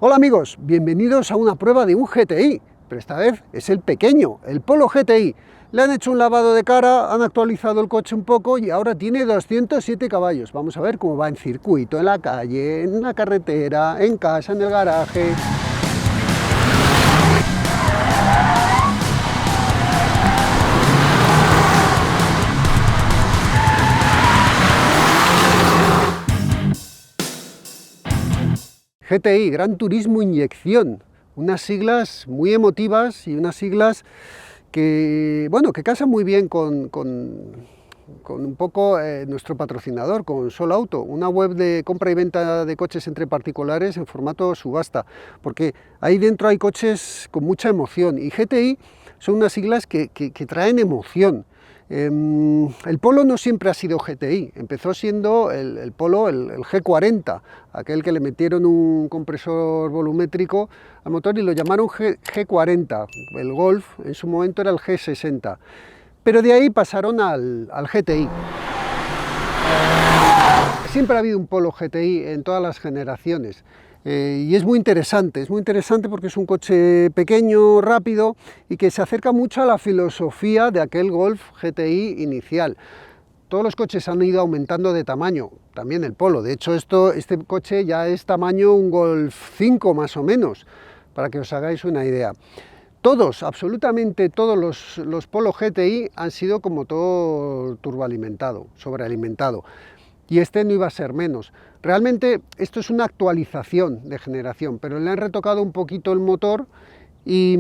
Hola amigos, bienvenidos a una prueba de un GTI, pero esta vez es el pequeño, el Polo GTI. Le han hecho un lavado de cara, han actualizado el coche un poco y ahora tiene 207 caballos. Vamos a ver cómo va en circuito, en la calle, en la carretera, en casa, en el garaje. GTI, Gran Turismo Inyección, unas siglas muy emotivas y unas siglas que, bueno, que casan muy bien con un poco nuestro patrocinador, con Solauto, una web de compra y venta de coches entre particulares en formato subasta, porque ahí dentro hay coches con mucha emoción y GTI son unas siglas que traen emoción. El Polo no siempre ha sido GTI, empezó siendo el Polo, el G40, aquel que le metieron un compresor volumétrico al motor y lo llamaron G40, el Golf en su momento era el G60, pero de ahí pasaron al GTI. Siempre ha habido un Polo GTI en todas las generaciones. Y es muy interesante porque es un coche pequeño, rápido y que se acerca mucho a la filosofía de aquel Golf GTI inicial. Todos los coches han ido aumentando de tamaño, también el Polo. De hecho, este coche ya es tamaño un Golf 5 más o menos, para que os hagáis una idea. Todos, absolutamente todos los Polo GTI han sido con motor turboalimentado, sobrealimentado. Y este no iba a ser menos. Realmente esto es una actualización de generación, pero le han retocado un poquito el motor y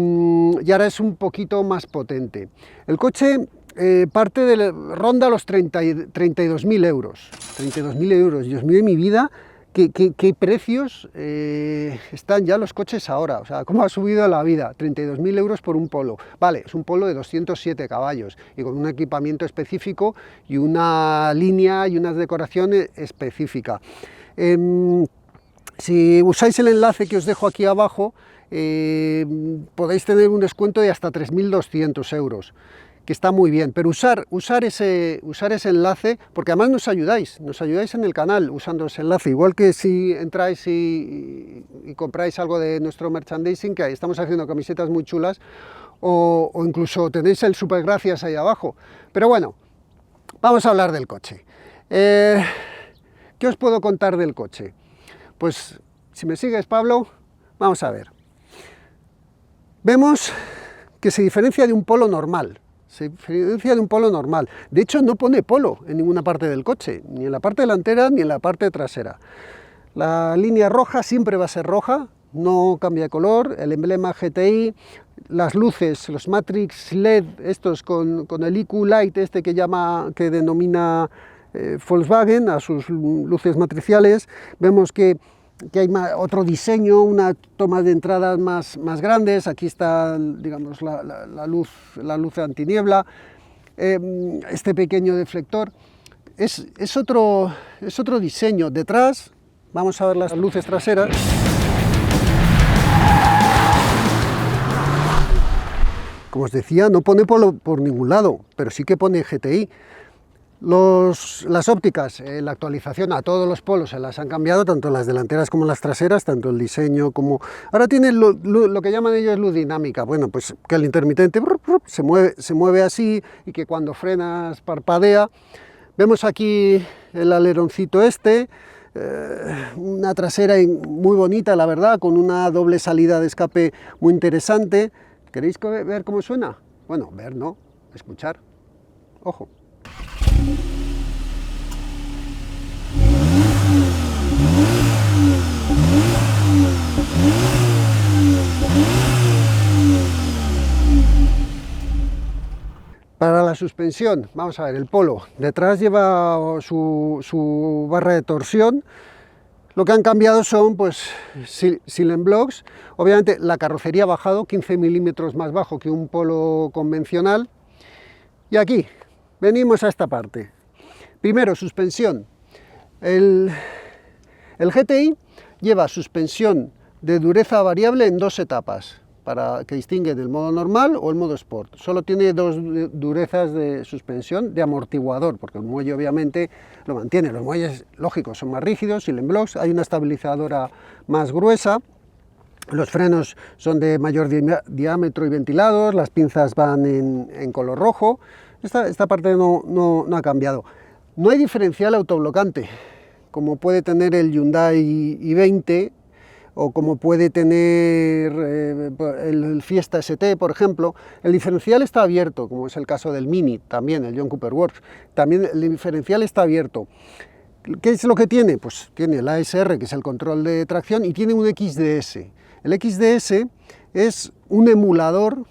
ahora es un poquito más potente. El coche ronda los 32.000 euros. 32.000 euros, Dios mío de mi vida, ¿qué precios están ya los coches ahora? O sea, ¿cómo ha subido la vida? 32.000 euros por un Polo. Vale, es un Polo de 207 caballos y con un equipamiento específico y una línea y una decoración específica. Si usáis el enlace que os dejo aquí abajo, podéis tener un descuento de hasta 3.200 euros. Que está muy bien, pero usar ese enlace, porque además nos ayudáis en el canal usando ese enlace, igual que si entráis y compráis algo de nuestro merchandising, que ahí estamos haciendo camisetas muy chulas, o incluso tenéis el super gracias ahí abajo. Pero bueno, vamos a hablar del coche. ¿Qué os puedo contar del coche? Pues si me sigues, Pablo, vamos a ver. Vemos que se diferencia de un Polo normal. Se diferencia de un Polo normal. De hecho, no pone Polo en ninguna parte del coche, ni en la parte delantera ni en la parte trasera. La línea roja siempre va a ser roja, no cambia de color. El emblema GTI, las luces, los Matrix LED, estos con el IQ Light, que denomina Volkswagen a sus luces matriciales. Vemos que hay otro diseño, una toma de entradas más grandes. Aquí está, digamos, la luz antiniebla, este pequeño deflector. Es otro diseño. Detrás, vamos a ver las luces traseras. Como os decía, no pone Polo por ningún lado, pero sí que pone GTI. Las ópticas, la actualización a todos los Polos se las han cambiado, tanto las delanteras como las traseras, tanto el diseño como... Ahora tiene lo que llaman ellos luz dinámica, bueno, pues que el intermitente se mueve así y que cuando frenas parpadea. Vemos aquí el aleroncito una trasera muy bonita, la verdad, con una doble salida de escape muy interesante. ¿Queréis ver cómo suena? Bueno, ver no, escuchar. Ojo. Para la suspensión, vamos a ver, el Polo, detrás lleva su barra de torsión. Lo que han cambiado son, pues, Silent Blocks. Obviamente la carrocería ha bajado 15 milímetros más bajo que un Polo convencional. Y aquí, venimos a esta parte. Primero, suspensión. El GTI lleva suspensión de dureza variable en dos etapas, para que distingue del modo normal o el modo Sport. Solo tiene dos durezas de suspensión de amortiguador, porque el muelle obviamente lo mantiene. Los muelles, lógicos, son más rígidos, Silent Blocks, hay una estabilizadora más gruesa. Los frenos son de mayor diámetro y ventilados, las pinzas van en color rojo. Esta parte no ha cambiado. No hay diferencial autoblocante, como puede tener el Hyundai i20 o como puede tener el Fiesta ST, por ejemplo. El diferencial está abierto, como es el caso del Mini, también el John Cooper Works. También el diferencial está abierto. ¿Qué es lo que tiene? Pues tiene el ASR, que es el control de tracción, y tiene un XDS. El XDS es un emulador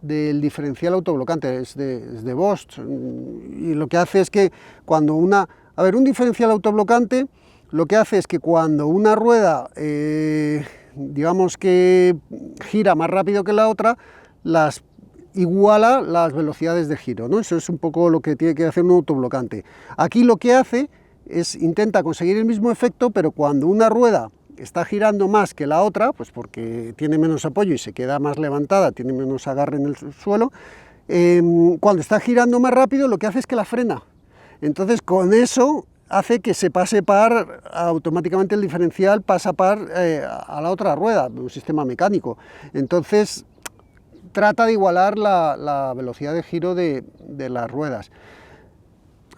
del diferencial autoblocante, es de Bosch, y lo que hace es que cuando un diferencial autoblocante lo que hace es que cuando una rueda, digamos que gira más rápido que la otra, iguala las velocidades de giro, ¿no? Eso es un poco lo que tiene que hacer un autoblocante. Aquí lo que hace es intenta conseguir el mismo efecto, pero cuando una rueda está girando más que la otra, pues porque tiene menos apoyo y se queda más levantada, tiene menos agarre en el suelo, cuando está girando más rápido lo que hace es que la frena. Entonces con eso hace que se pase par, automáticamente el diferencial pasa par a la otra rueda, un sistema mecánico. Entonces trata de igualar la velocidad de giro de las ruedas.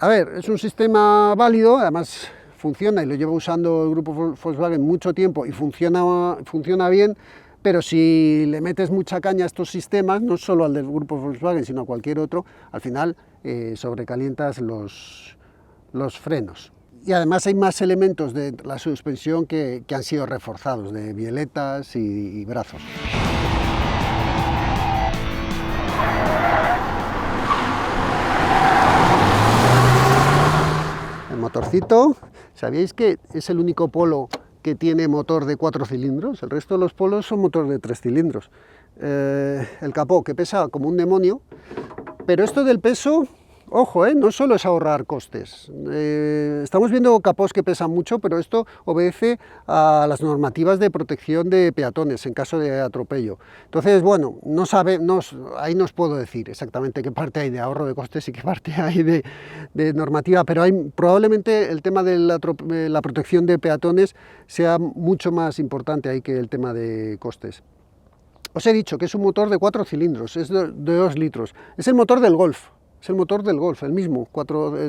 A ver, es un sistema válido, además funciona y lo lleva usando el grupo Volkswagen mucho tiempo y funciona bien, pero si le metes mucha caña a estos sistemas, no solo al del grupo Volkswagen, sino a cualquier otro, al final sobrecalientas los frenos. Y además hay más elementos de la suspensión que han sido reforzados, de bieletas y brazos. El motorcito, ¿sabíais que es el único Polo que tiene motor de 4 cilindros? El resto de los Polos son motor de 3 cilindros. El capó, que pesa como un demonio, pero esto del peso, ojo, no solo es ahorrar costes. Estamos viendo capós que pesan mucho, pero esto obedece a las normativas de protección de peatones en caso de atropello. Entonces, bueno, ahí no os puedo decir exactamente qué parte hay de ahorro de costes y qué parte hay de normativa, pero probablemente el tema de la protección de peatones sea mucho más importante ahí que el tema de costes. Os he dicho que es un motor de 4 cilindros, es de 2 litros, es el motor del Golf. Es el motor del Golf, el mismo,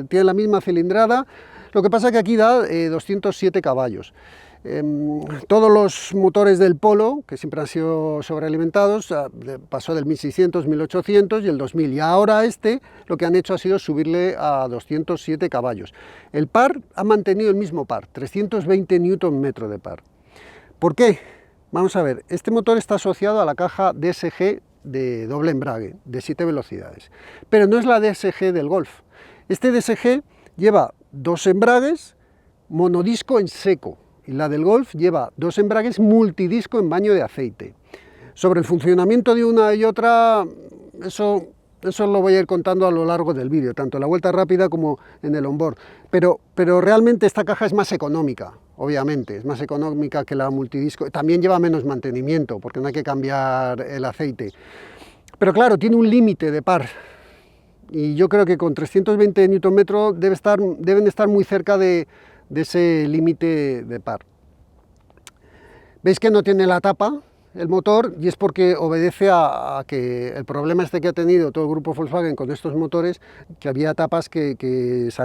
tiene la misma cilindrada, lo que pasa que aquí da 207 caballos. Todos los motores del Polo, que siempre han sido sobrealimentados, pasó del 1600, 1800 y el 2000, y ahora lo que han hecho ha sido subirle a 207 caballos. El par ha mantenido el mismo par, 320 Nm de par. ¿Por qué? Vamos a ver, este motor está asociado a la caja DSG de doble embrague, de 7 velocidades, pero no es la DSG del Golf. Este DSG lleva 2 embragues monodisco en seco, y la del Golf lleva 2 embragues multidisco en baño de aceite. Sobre el funcionamiento de una y otra, eso lo voy a ir contando a lo largo del vídeo, tanto en la vuelta rápida como en el onboard, pero realmente esta caja es más económica. Obviamente, es más económica que la multidisco, también lleva menos mantenimiento, porque no hay que cambiar el aceite. Pero claro, tiene un límite de par, y yo creo que con 320 Nm deben estar muy cerca de ese límite de par. Veis que no tiene la tapa el motor, y es porque obedece a que el problema que ha tenido todo el grupo Volkswagen con estos motores, que había tapas que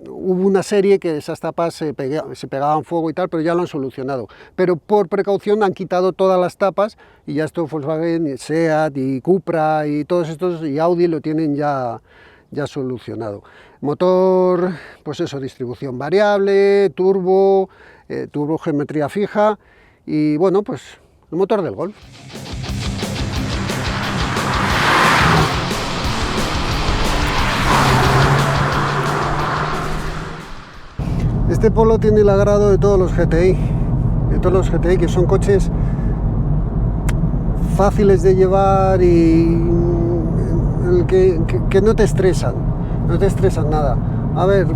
hubo una serie que esas tapas se pegaban fuego y tal, pero ya lo han solucionado. Pero por precaución han quitado todas las tapas, y ya esto Volkswagen, SEAT y Cupra y todos estos, y Audi lo tienen ya solucionado. Motor, pues eso, distribución variable, turbo geometría fija, y bueno, pues el motor del Golf. Este Polo tiene el agrado de todos los GTI, que son coches fáciles de llevar y que no te estresan nada. A ver,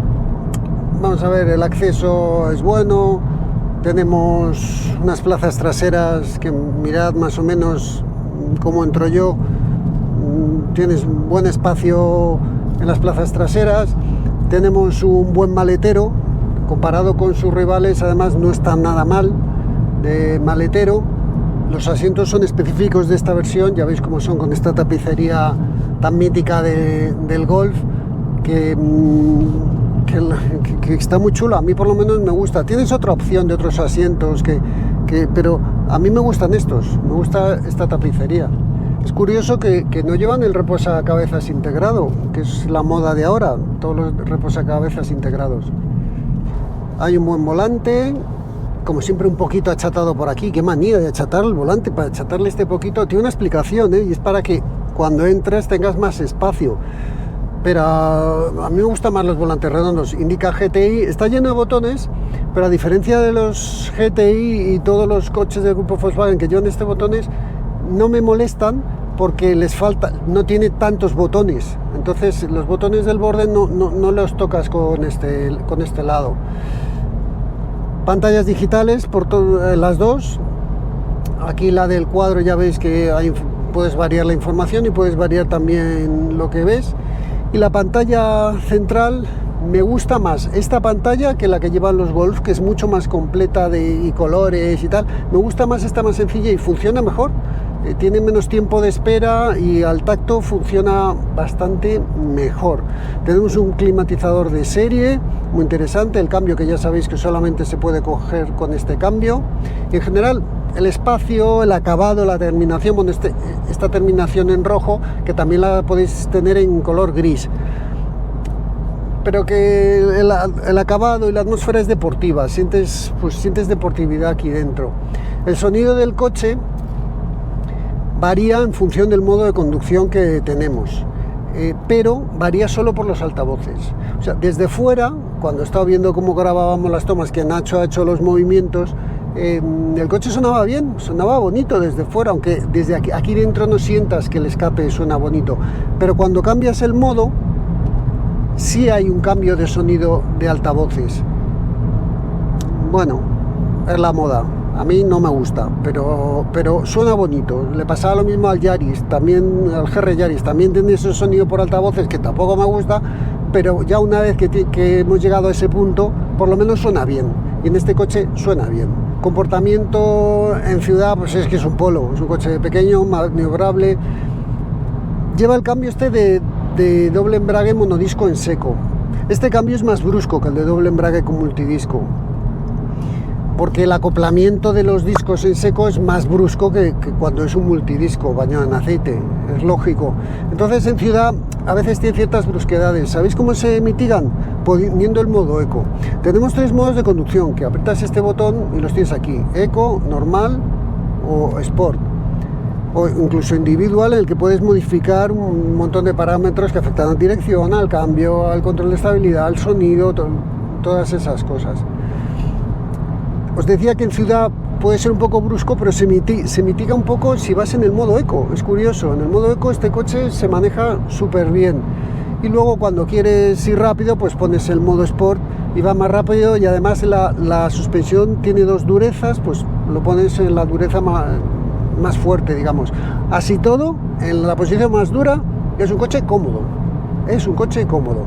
vamos a ver, el acceso es bueno. Tenemos unas plazas traseras que mirad más o menos cómo entro yo. Tienes buen espacio en las plazas traseras. Tenemos un buen maletero, comparado con sus rivales, además no está nada mal de maletero. Los asientos son específicos de esta versión, ya veis cómo son, con esta tapicería tan mítica del Golf, que está muy chula. A mí por lo menos me gusta. Tienes otra opción de otros asientos, pero a mí me gustan estos, me gusta esta tapicería. Es curioso que no llevan el reposacabezas integrado, que es la moda de ahora, todos los reposacabezas integrados. Hay un buen volante, como siempre un poquito achatado por aquí. Qué manía de achatar el volante. Para achatarle este poquito tiene una explicación, y es para que cuando entres tengas más espacio. Pero a mí me gustan más los volantes redondos. Indica GTI, está lleno de botones, pero a diferencia de los GTI y todos los coches del grupo Volkswagen que llevan este botones, no me molestan porque les falta, no tiene tantos botones. Entonces los botones del borde no los tocas con este lado. Pantallas digitales por las dos. Aquí la del cuadro, ya veis que puedes variar la información y puedes variar también lo que ves. Y la pantalla central, me gusta más esta pantalla que la que llevan los Golf, que es mucho más completa y colores y tal. Me gusta más esta, más sencilla, y funciona mejor. Tiene menos tiempo de espera y al tacto funciona bastante mejor. Tenemos un climatizador de serie muy interesante, el cambio que ya sabéis que solamente se puede coger con este cambio. Y en general el espacio, el acabado, la terminación, bueno, esta terminación en rojo, que también la podéis tener en color gris, pero que el acabado y la atmósfera es deportiva, sientes deportividad aquí dentro. El sonido del coche varía en función del modo de conducción que tenemos, pero varía solo por los altavoces. O sea, desde fuera, cuando estaba viendo cómo grabábamos las tomas, que Nacho ha hecho los movimientos, el coche sonaba bien, sonaba bonito desde fuera, aunque desde aquí dentro no sientas que el escape suena bonito. Pero cuando cambias el modo, sí hay un cambio de sonido de altavoces. Bueno, es la moda. A mí no me gusta, pero suena bonito. Le pasaba lo mismo al Yaris, también al GR Yaris, también tiene ese sonido por altavoces que tampoco me gusta, pero ya una vez que hemos llegado a ese punto, por lo menos suena bien. Y en este coche suena bien. Comportamiento en ciudad, pues es que es un Polo, es un coche pequeño, maniobrable. Lleva el cambio de doble embrague monodisco en seco. Este cambio es más brusco que el de doble embrague con multidisco, porque el acoplamiento de los discos en seco es más brusco que cuando es un multidisco bañado en aceite, es lógico. Entonces en ciudad a veces tiene ciertas brusquedades. ¿Sabéis cómo se mitigan? Poniendo el modo eco. Tenemos 3 modos de conducción, que aprietas este botón y los tienes aquí: eco, normal o sport, o incluso individual, en el que puedes modificar un montón de parámetros que afectan a la dirección, al cambio, al control de estabilidad, al sonido, todas esas cosas. Os decía que en ciudad puede ser un poco brusco, pero se mitiga un poco si vas en el modo eco. Es curioso, en el modo eco este coche se maneja súper bien. Y luego cuando quieres ir rápido, pues pones el modo sport y va más rápido, y además la suspensión tiene 2 durezas, pues lo pones en la dureza más fuerte, digamos. Así todo, en la posición más dura, es un coche cómodo. Es un coche cómodo.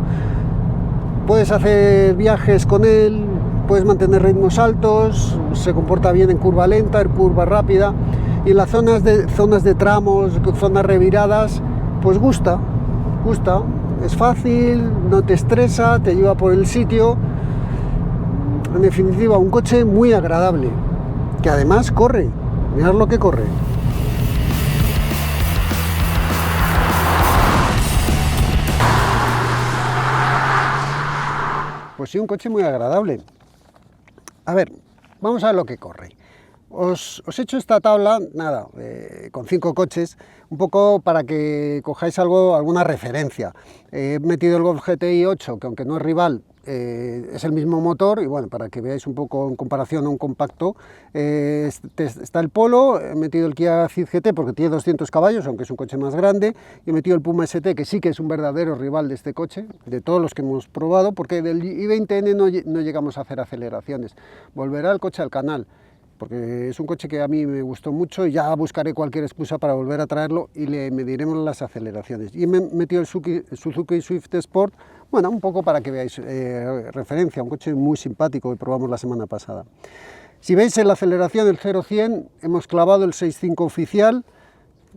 Puedes hacer viajes con él, puedes mantener ritmos altos, se comporta bien en curva lenta, en curva rápida, y en las zonas de tramos, zonas reviradas, pues gusta, es fácil, no te estresa, te lleva por el sitio. En definitiva, un coche muy agradable, que además corre. Mirad lo que corre. Pues sí, un coche muy agradable. A ver, vamos a ver lo que corre. Os he hecho esta tabla, nada, con 5 coches, un poco para que cojáis alguna referencia. He metido el Golf GTI 8, que aunque no es rival, es el mismo motor, y bueno, para que veáis un poco en comparación a un compacto. Está el Polo, he metido el Kia Ceed GT porque tiene 200 caballos, aunque es un coche más grande, y he metido el Puma ST, que sí que es un verdadero rival de este coche, de todos los que hemos probado, porque del i20N no llegamos a hacer aceleraciones. Volverá el coche al canal, porque es un coche que a mí me gustó mucho, y ya buscaré cualquier excusa para volver a traerlo y le mediremos las aceleraciones. Y me he metido el Suzuki Swift Sport, bueno, un poco para que veáis referencia, un coche muy simpático que probamos la semana pasada. Si veis en la aceleración del 0-100 hemos clavado el 6.5 oficial,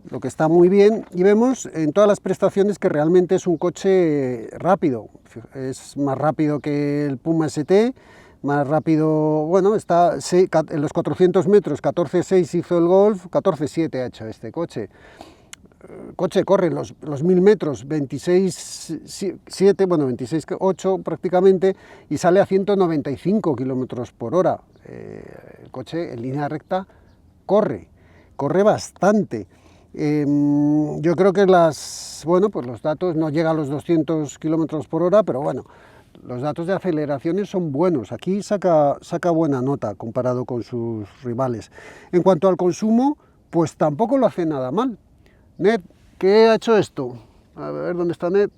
lo que está muy bien, y vemos en todas las prestaciones que realmente es un coche rápido. Es más rápido que el Puma ST, más rápido, bueno, está en los 400 metros, 14.6 hizo el Golf, 14.7 ha hecho este coche. El coche corre los 1000 metros, 26.7, bueno, 26.8 prácticamente, y sale a 195 kilómetros por hora. El coche en línea recta corre bastante. Yo creo que pues los datos no llegan a los 200 kilómetros por hora, pero bueno, los datos de aceleraciones son buenos. Aquí saca buena nota comparado con sus rivales. En cuanto al consumo, pues tampoco lo hace nada mal. Ned, ¿qué ha hecho esto? A ver, ¿dónde está Ned?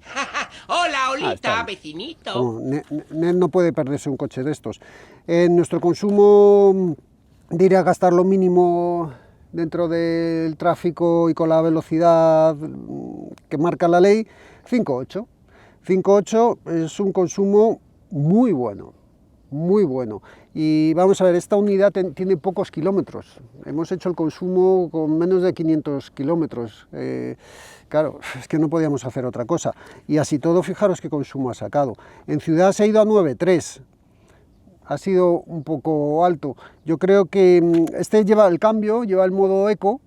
Hola, Olita, vecinito. Oh, Ned no puede perderse un coche de estos. En nuestro consumo, diría gastar lo mínimo dentro del tráfico y con la velocidad que marca la ley, 5.8. 5.8 es un consumo muy bueno, muy bueno. Y vamos a ver, esta unidad tiene pocos kilómetros. Hemos hecho el consumo con menos de 500 kilómetros. Claro, es que no podíamos hacer otra cosa. Y así todo, fijaros qué consumo ha sacado. En ciudad se ha ido a 9.3. Ha sido un poco alto. Yo creo que este lleva el cambio, lleva el modo eco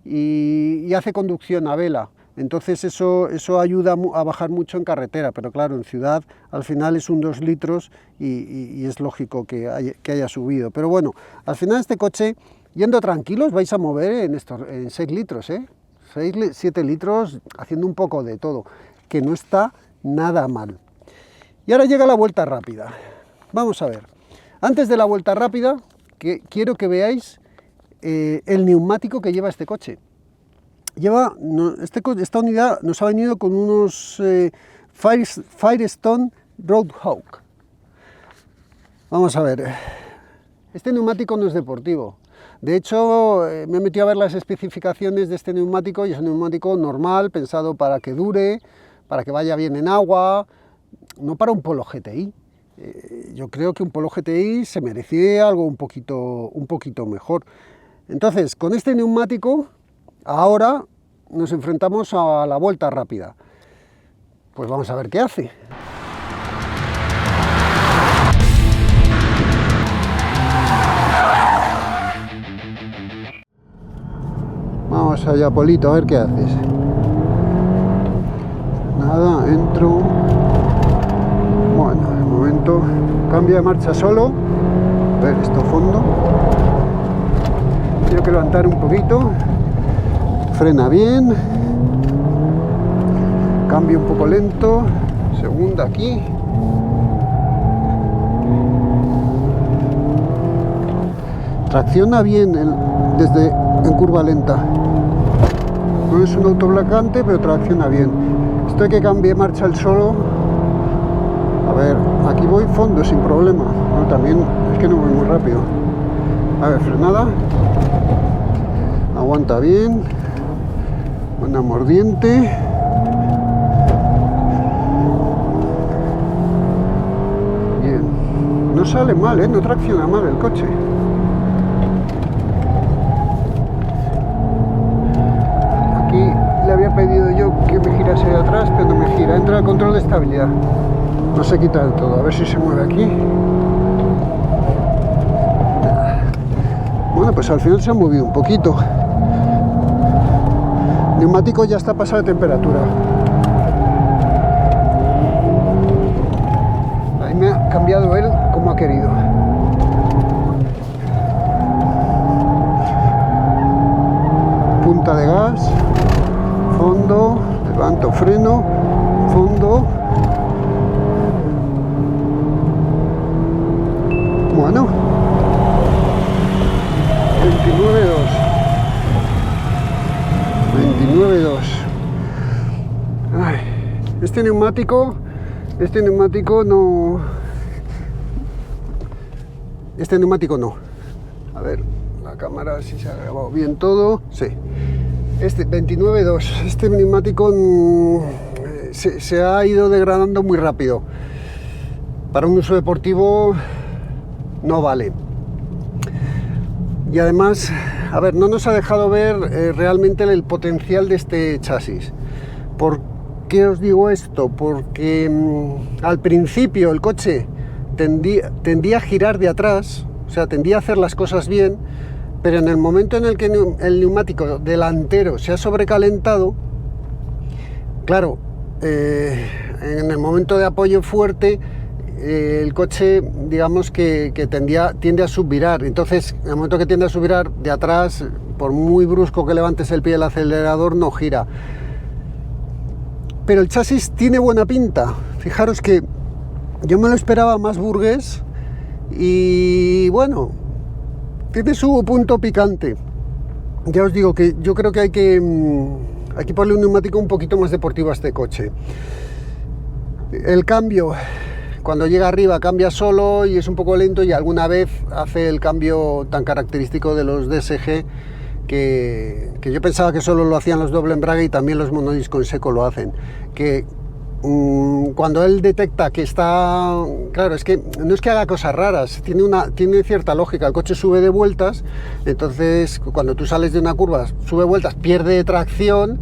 y hace conducción a vela. Entonces eso ayuda a bajar mucho en carretera, pero claro, en ciudad al final es un 2 litros y es lógico que haya subido. Pero bueno, al final este coche, yendo tranquilos, vais a mover en 6 litros, 6, 7 litros, haciendo un poco de todo, que no está nada mal. Y ahora llega la vuelta rápida. Vamos a ver. Antes de la vuelta rápida, quiero que veáis el neumático que lleva este coche. Esta unidad nos ha venido con unos Firestone Roadhawk. Vamos a ver, este neumático no es deportivo. De hecho, me he metido a ver las especificaciones de este neumático y es un neumático normal, pensado para que dure, para que vaya bien en agua, no para un Polo GTI. Yo creo que un Polo GTI se merecía algo un poquito mejor. Entonces, con este neumático, ahora nos enfrentamos a la vuelta rápida. Pues vamos a ver qué hace. Vamos allá, Polito, a ver qué haces. Nada, entro. Bueno, de momento cambio de marcha solo. A ver, esto fondo. Tengo que levantar un poquito. Frena bien. Cambio un poco lento. Segunda aquí. Tracciona bien en curva lenta. No es un autoblocante, pero tracciona bien. Esto hay que cambiar marcha el solo. A ver, aquí voy fondo sin problema. No, también es que no voy muy rápido. A ver, frenada. Aguanta bien. Buena mordiente. Bien. No sale mal, no tracciona mal el coche. Aquí le había pedido yo que me girase de atrás, pero no me gira. Entra el control de estabilidad. No se quita del todo. A ver si se mueve aquí. Bueno, pues al final se ha movido un poquito. El neumático ya está pasado de temperatura. Ahí me ha cambiado él como ha querido. Punta de gas, fondo, levanto freno, fondo. Bueno, 29.2. Este neumático no. Este neumático no. A ver, la cámara si se ha grabado bien todo. Sí. Este 29.2. Este neumático se ha ido degradando muy rápido. Para un uso deportivo no vale. Y además, a ver, no nos ha dejado ver realmente el potencial de este chasis. ¿Por qué os digo esto? Porque al principio el coche tendía a girar de atrás, o sea, tendía a hacer las cosas bien, pero en el momento en el que el neumático delantero se ha sobrecalentado, claro, en el momento de apoyo fuerte, el coche, digamos que tiende a subvirar. Entonces, en el momento que tiende a subvirar, de atrás, por muy brusco que levantes el pie del acelerador, no gira. Pero el chasis tiene buena pinta. Fijaros que yo me lo esperaba más burgués y bueno, tiene su punto picante. Ya os digo que yo creo que hay que ponerle un neumático un poquito más deportivo a este coche. El cambio, cuando llega arriba cambia solo y es un poco lento, y alguna vez hace el cambio tan característico de los DSG que yo pensaba que solo lo hacían los doble embrague, y también los monodisco en seco lo hacen, que cuando él detecta que está, claro, es que no es que haga cosas raras, tiene cierta lógica. El coche sube de vueltas, entonces cuando tú sales de una curva, sube vueltas, pierde tracción,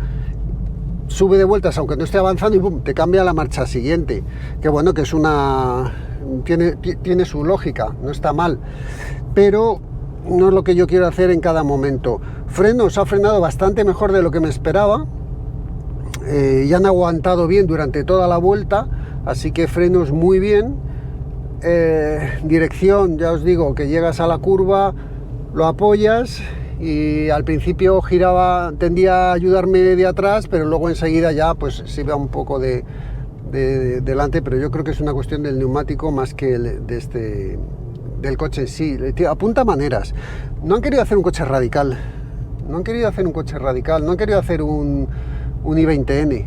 sube de vueltas aunque no esté avanzando y ¡pum!, te cambia la marcha siguiente. Que bueno, que es tiene su lógica, no está mal, pero no es lo que yo quiero hacer en cada momento. Frenos, ha frenado bastante mejor de lo que me esperaba. Y han aguantado bien durante toda la vuelta, así que frenos muy bien. Dirección, ya os digo, que llegas a la curva, lo apoyas, y al principio tendía a ayudarme de atrás, pero luego enseguida ya pues se iba un poco de delante, pero yo creo que es una cuestión del neumático más que del coche en sí. Apunta maneras. No han querido hacer un coche radical, no han querido hacer un i20N,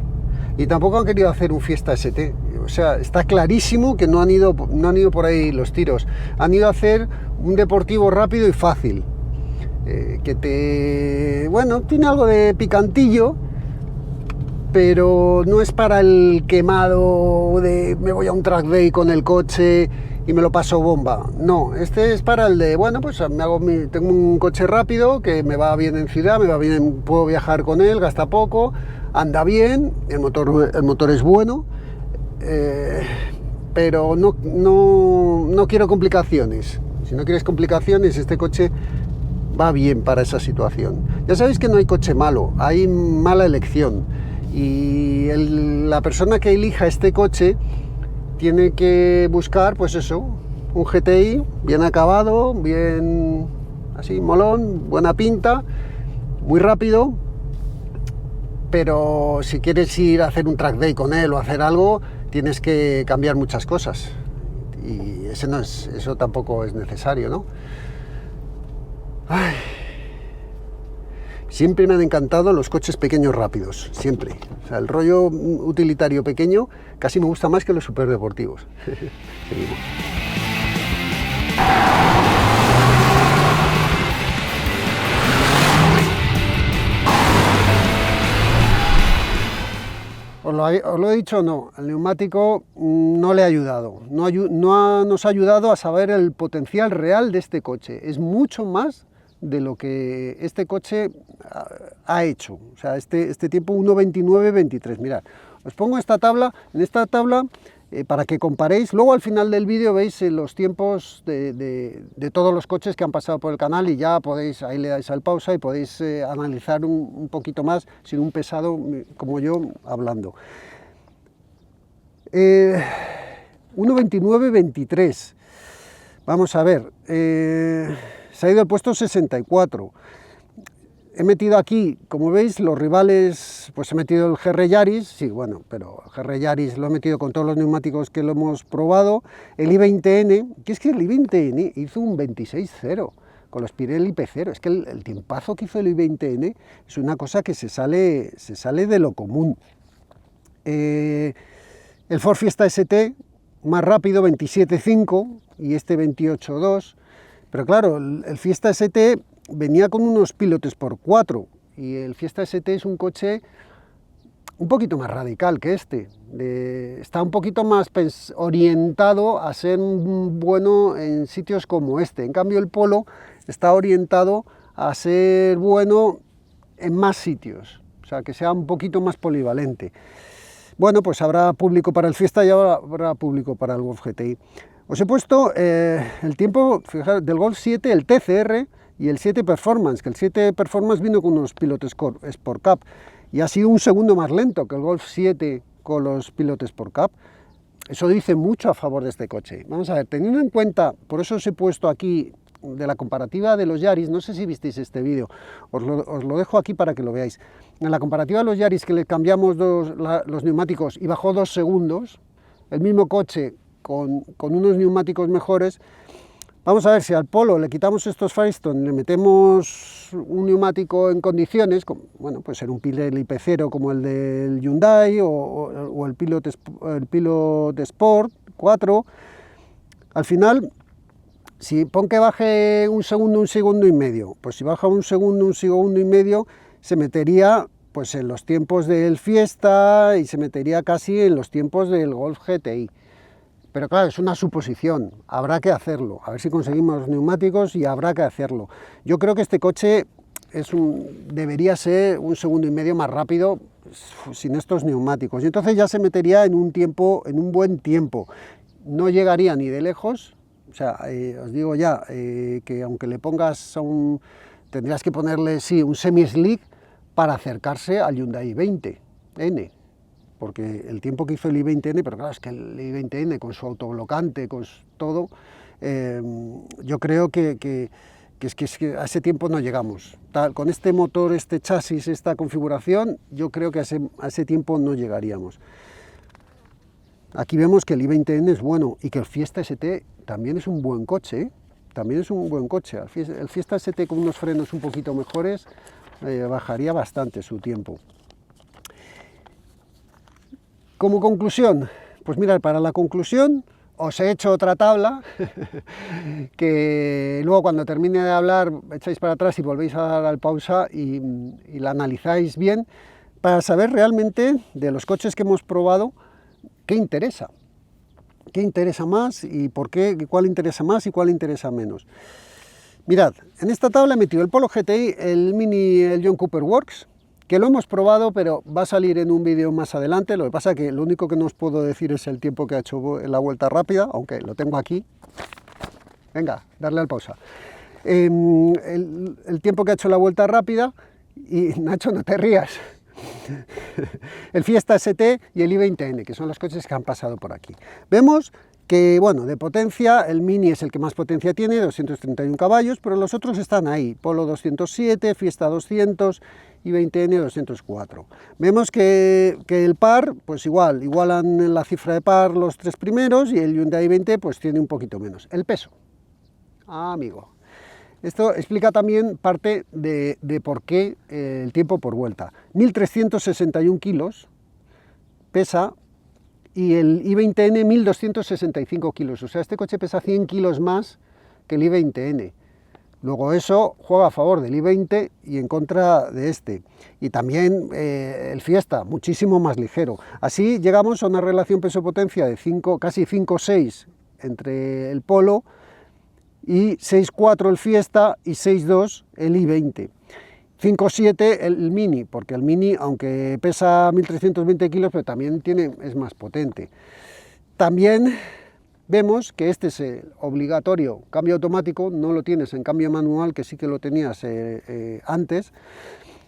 y tampoco han querido hacer un Fiesta ST. O sea, está clarísimo que no han ido por ahí los tiros. Han ido a hacer un deportivo rápido y fácil, bueno, tiene algo de picantillo, pero no es para el quemado de me voy a un track day con el coche y me lo paso bomba. No, este es para el de, bueno, pues tengo un coche rápido que me va bien en ciudad, puedo viajar con él, gasta poco, anda bien, el motor es bueno, pero no quiero complicaciones. Si no quieres complicaciones, este coche va bien para esa situación. Ya sabéis que no hay coche malo, hay mala elección, y la persona que elija este coche tiene que buscar, pues eso, un GTI bien acabado, bien así, molón, buena pinta, muy rápido. Pero si quieres ir a hacer un track day con él o hacer algo, tienes que cambiar muchas cosas, y eso tampoco es necesario, ¿no? Ay. Siempre me han encantado los coches pequeños rápidos, siempre. O sea, el rollo utilitario pequeño casi me gusta más que los superdeportivos. Seguimos. Os lo he dicho, no, el neumático no le ha ayudado, nos ha ayudado a saber el potencial real de este coche. Es mucho más de lo que este coche ha hecho. O sea, este tiempo 1.29.23. Mirad, os pongo esta tabla, para que comparéis. Luego al final del vídeo veis los tiempos de todos los coches que han pasado por el canal, y ya podéis, ahí le dais al pausa y podéis analizar un poquito más, sin un pesado como yo hablando. 1.29.23. Vamos a ver, se ha ido al puesto 64. He metido aquí, como veis, los rivales, pues he metido el GR Yaris, sí, bueno, pero el GR Yaris lo he metido con todos los neumáticos que lo hemos probado. El i20N, que es que el i20N hizo un 26.0 con los Pirelli P0, es que el tiempazo que hizo el i20N es una cosa que se sale de lo común. El Ford Fiesta ST, más rápido, 27.5, y este 28.2, pero claro, el Fiesta ST venía con unos pilotes por 4, y el Fiesta ST es un coche un poquito más radical que este, está un poquito más orientado a ser bueno en sitios como este. En cambio el Polo está orientado a ser bueno en más sitios, o sea, que sea un poquito más polivalente. Bueno, pues habrá público para el Fiesta y habrá público para el Golf GTI. Os he puesto el tiempo, fijaros, del Golf 7, el TCR y el 7 Performance, que el 7 Performance vino con unos Pilot Sport Cup y ha sido un segundo más lento que el Golf 7 con los Pilot Sport Cup. Eso dice mucho a favor de este coche. Vamos a ver, teniendo en cuenta, por eso os he puesto aquí de la comparativa de los Yaris, no sé si visteis este vídeo, os lo dejo aquí para que lo veáis. En la comparativa de los Yaris, que le cambiamos los neumáticos y bajó 2 segundos, el mismo coche con unos neumáticos mejores. Vamos a ver, si al Polo le quitamos estos Firestone, le metemos un neumático en condiciones, bueno, puede ser un Pirelli P0 como el del Hyundai o el Pilot Sport 4, al final, si pon que baje un segundo y medio, pues si baja un segundo y medio, se metería pues en los tiempos del Fiesta y se metería casi en los tiempos del Golf GTI. Pero claro, es una suposición, habrá que hacerlo, a ver si conseguimos los neumáticos y habrá que hacerlo. Yo creo que este coche debería ser un segundo y medio más rápido sin estos neumáticos, y entonces ya se metería en un buen tiempo. No llegaría ni de lejos, o sea, os digo ya, que aunque le pongas tendrías que ponerle, sí, un semi-slick para acercarse al Hyundai i20N. Porque el tiempo que hizo el i20N, pero claro, es que el i20N con su autoblocante, con todo, yo creo que a ese tiempo no llegamos. Con este motor, este chasis, esta configuración, yo creo que a ese tiempo no llegaríamos. Aquí vemos que el i20N es bueno y que el Fiesta ST también es un buen coche, ¿eh? También es un buen coche. El Fiesta ST con unos frenos un poquito mejores bajaría bastante su tiempo. Como conclusión, pues mirad, para la conclusión os he hecho otra tabla que luego cuando termine de hablar echáis para atrás y volvéis a dar al pausa y la analizáis bien para saber realmente de los coches que hemos probado qué interesa más y por qué, cuál interesa más y cuál interesa menos. Mirad, en esta tabla he metido el Polo GTI, el Mini, el John Cooper Works, que lo hemos probado, pero va a salir en un vídeo más adelante. Lo que pasa es que lo único que no os puedo decir es el tiempo que ha hecho en la vuelta rápida, aunque lo tengo aquí. Venga, darle al pausa. El tiempo que ha hecho la vuelta rápida, y Nacho, no te rías, el Fiesta ST y el i20N, que son los coches que han pasado por aquí. Vemos que, bueno, de potencia, el Mini es el que más potencia tiene, 231 caballos, pero los otros están ahí, Polo 207, Fiesta 200, i20N 204. Vemos que el par, pues igualan la cifra de par los tres primeros, y el Hyundai i20 pues tiene un poquito menos. El peso, amigo. Esto explica también parte de por qué el tiempo por vuelta. 1.361 kilos pesa, y el i20N 1.265 kilos, o sea, este coche pesa 100 kilos más que el i20N. Luego eso juega a favor del i20 y en contra de este. Y también el Fiesta, muchísimo más ligero. Así llegamos a una relación peso-potencia de casi 5,6 entre el Polo, y 6,4 el Fiesta y 6,2 el i20. 5,7 el Mini, porque el Mini, aunque pesa 1.320 kilos, pero también es más potente. También vemos que este es el obligatorio cambio automático, no lo tienes en cambio manual, que sí que lo tenías antes.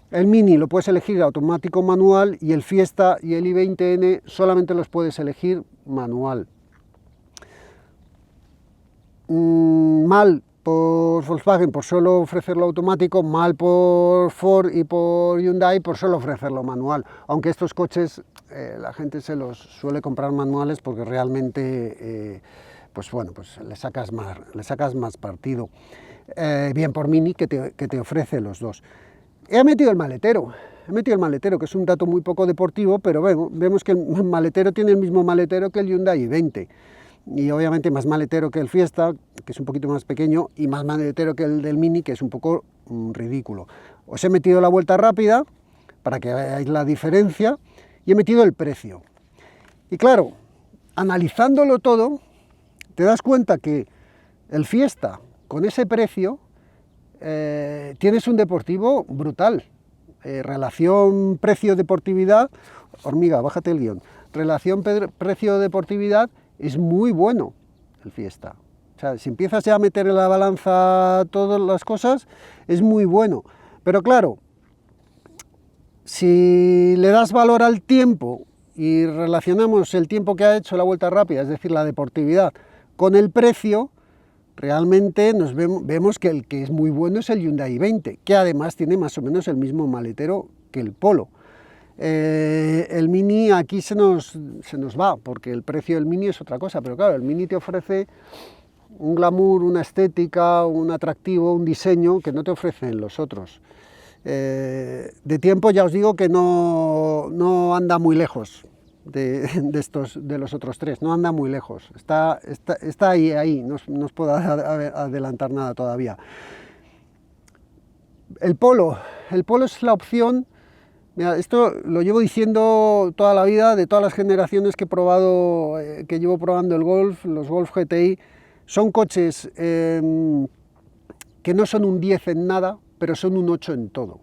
El Mini lo puedes elegir automático manual, y el Fiesta y el i20N solamente los puedes elegir manual. Mal por Volkswagen por solo ofrecerlo automático, mal por Ford y por Hyundai por solo ofrecerlo manual, aunque estos coches la gente se los suele comprar manuales porque realmente pues bueno, pues le sacas más partido. Bien por Mini, que te ofrece los dos. He metido el maletero, que es un dato muy poco deportivo, pero vemos que el maletero tiene el mismo maletero que el Hyundai i20. Y obviamente más maletero que el Fiesta, que es un poquito más pequeño, y más maletero que el del Mini, que es un poco ridículo. Os he metido la vuelta rápida para que veáis la diferencia, y he metido el precio. Y claro, analizándolo todo, te das cuenta que el Fiesta, con ese precio, tienes un deportivo brutal. Relación precio-deportividad, hormiga, bájate el guión, relación precio-deportividad es muy bueno el Fiesta. O sea, si empiezas ya a meter en la balanza todas las cosas, es muy bueno. Pero claro, si le das valor al tiempo y relacionamos el tiempo que ha hecho la vuelta rápida, es decir, la deportividad, con el precio, realmente vemos que el que es muy bueno es el Hyundai i20, que además tiene más o menos el mismo maletero que el Polo. El Mini aquí se nos va, porque el precio del Mini es otra cosa, pero claro, el Mini te ofrece un glamour, una estética, un atractivo, un diseño que no te ofrecen los otros. De tiempo ya os digo que no anda muy lejos de los otros tres, no anda muy lejos, está ahí, no os puedo adelantar nada todavía. El Polo es la opción, mira, esto lo llevo diciendo toda la vida, de todas las generaciones que he probado, que llevo probando el Golf, los Golf GTI, son coches que no son un 10 en nada, pero son un 8 en todo.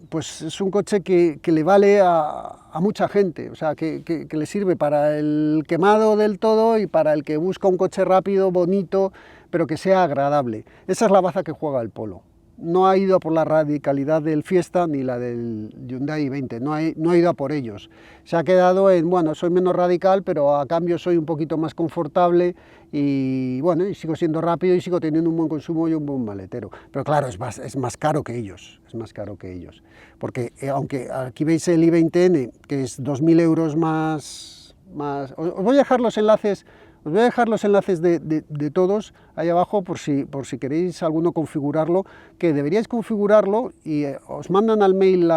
Pues es un coche que le vale a mucha gente, o sea, que le sirve para el quemado del todo y para el que busca un coche rápido, bonito, pero que sea agradable. Esa es la baza que juega el Polo. No ha ido a por la radicalidad del Fiesta ni la del Hyundai i20, no ha ido a por ellos. Se ha quedado en, bueno, soy menos radical, pero a cambio soy un poquito más confortable y, bueno, y sigo siendo rápido y sigo teniendo un buen consumo y un buen maletero. Pero claro, es más caro que ellos, Porque aunque aquí veis el i20N, que es 2.000 euros más... Os voy a dejar los enlaces... Os voy a dejar los enlaces de todos ahí abajo por si queréis alguno configurarlo, que deberíais configurarlo y os mandan al mail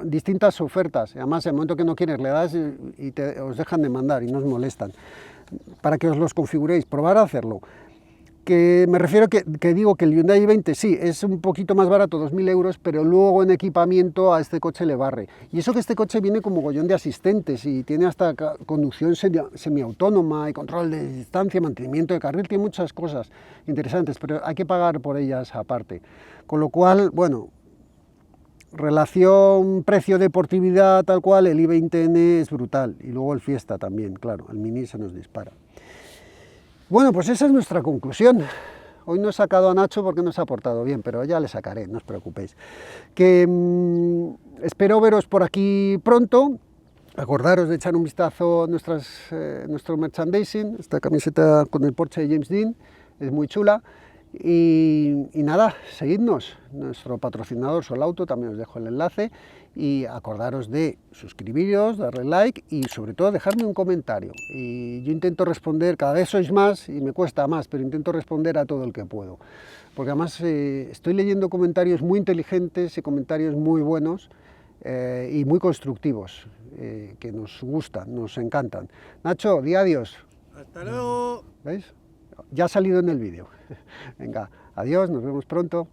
distintas ofertas. Además, en el momento que no quieres le das y os dejan de mandar y no os molestan. Para que os los configuréis, probar a hacerlo. Que me refiero que digo que el Hyundai i20 sí, es un poquito más barato, 2.000 euros, pero luego en equipamiento a este coche le barre. Y eso que este coche viene con mogollón de asistentes y tiene hasta conducción semiautónoma y control de distancia, mantenimiento de carril, tiene muchas cosas interesantes, pero hay que pagar por ellas aparte. Con lo cual, bueno, relación precio-deportividad tal cual, el i20N es brutal. Y luego el Fiesta también, claro, el Mini se nos dispara. Bueno, pues esa es nuestra conclusión. Hoy no he sacado a Nacho porque no se ha portado bien, pero ya le sacaré, no os preocupéis. Que espero veros por aquí pronto. Acordaros de echar un vistazo a nuestro merchandising. Esta camiseta con el Porsche de James Dean es muy chula. Y nada, seguidnos. Nuestro patrocinador Solauto, también os dejo el enlace. Y acordaros de suscribiros, darle like y sobre todo dejarme un comentario. Y yo intento responder, cada vez sois más y me cuesta más, pero intento responder a todo el que puedo. Porque además estoy leyendo comentarios muy inteligentes y comentarios muy buenos y muy constructivos, que nos gustan, nos encantan. Nacho, di adiós. Hasta luego. ¿Veis? Ya ha salido en el vídeo. Venga, adiós, nos vemos pronto.